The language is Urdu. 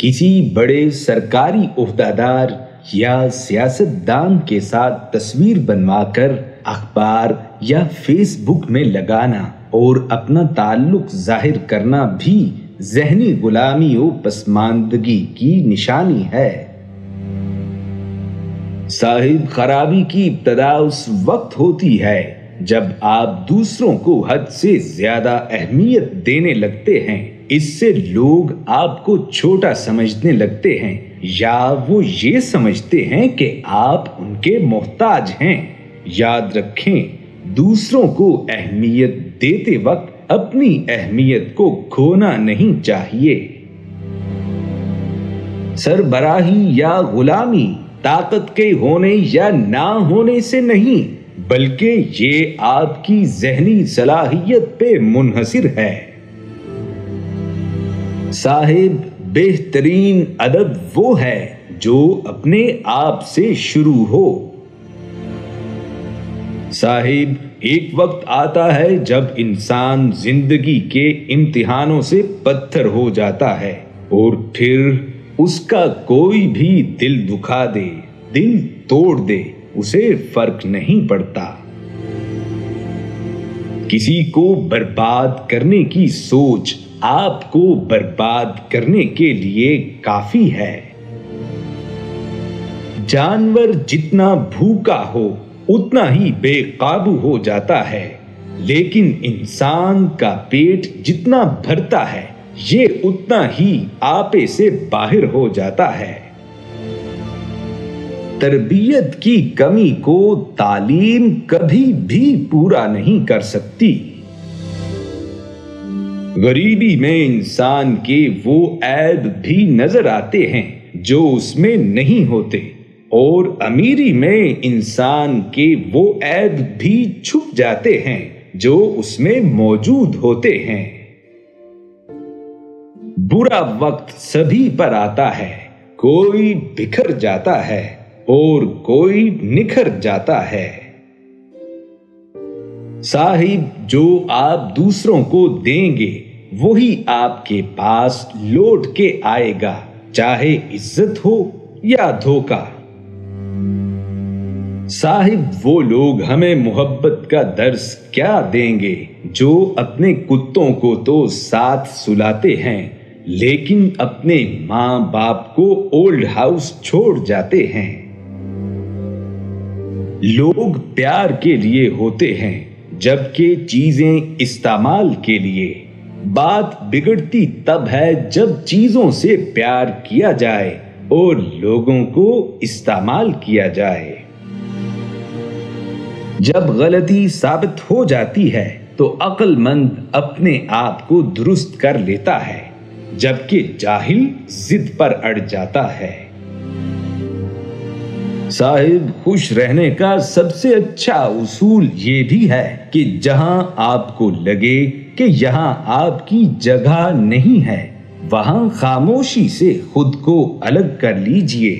کسی بڑے سرکاری عہدیدار یا سیاستدان کے ساتھ تصویر بنوا کر اخبار یا فیس بک میں لگانا اور اپنا تعلق ظاہر کرنا بھی ذہنی غلامی و پسماندگی کی نشانی ہے۔ صاحب خرابی کی ابتدا اس وقت ہوتی ہے جب آپ دوسروں کو حد سے زیادہ اہمیت دینے لگتے ہیں۔ اس سے لوگ آپ کو چھوٹا سمجھنے لگتے ہیں یا وہ یہ سمجھتے ہیں کہ آپ ان کے محتاج ہیں۔ یاد رکھیں، دوسروں کو اہمیت دیتے وقت اپنی اہمیت کو کھونا نہیں چاہیے۔ سربراہی یا غلامی طاقت کے ہونے یا نہ ہونے سے نہیں، بلکہ یہ آپ کی ذہنی صلاحیت پہ منحصر ہے۔ صاحب بہترین ادب وہ ہے جو اپنے آپ سے شروع ہو۔ صاحب ایک وقت آتا ہے جب انسان زندگی کے امتحانوں سے پتھر ہو جاتا ہے اور پھر اس کا کوئی بھی دل دکھا دے، دل توڑ دے، اسے فرق نہیں پڑتا۔ کسی کو برباد کرنے کی سوچ آپ کو برباد کرنے کے لیے کافی ہے۔ جانور جتنا بھوکا ہو اتنا ہی بے قابو ہو جاتا ہے، لیکن انسان کا پیٹ جتنا بھرتا ہے یہ اتنا ہی آپے سے باہر ہو جاتا ہے۔ تربیت کی کمی کو تعلیم کبھی بھی پورا نہیں کر سکتی۔ غریبی میں انسان کے وہ عیب بھی نظر آتے ہیں جو اس میں نہیں ہوتے، اور امیری میں انسان کے وہ عیب بھی چھپ جاتے ہیں جو اس میں موجود ہوتے ہیں۔ برا وقت سبھی پر آتا ہے، کوئی بکھر جاتا ہے اور کوئی نکھر جاتا ہے۔ صاحب جو آپ دوسروں کو دیں گے وہی آپ کے پاس لوٹ کے آئے گا، چاہے عزت ہو یا دھوکہ۔ صاحب وہ لوگ ہمیں محبت کا درس کیا دیں گے جو اپنے کتوں کو تو ساتھ سلاتے ہیں لیکن اپنے ماں باپ کو اولڈ ہاؤس چھوڑ جاتے ہیں۔ لوگ پیار کے لیے ہوتے ہیں جبکہ چیزیں استعمال کے لیے۔ بات بگڑتی تب ہے جب چیزوں سے پیار کیا جائے اور لوگوں کو استعمال کیا جائے۔ جب غلطی ثابت ہو جاتی ہے تو عقل مند اپنے آپ کو درست کر لیتا ہے، جبکہ جاہل ضد پر اڑ جاتا ہے۔ صاحب خوش رہنے کا سب سے اچھا اصول یہ بھی ہے کہ جہاں آپ کو لگے کہ یہاں آپ کی جگہ نہیں ہے، وہاں خاموشی سے خود کو الگ کر لیجئے۔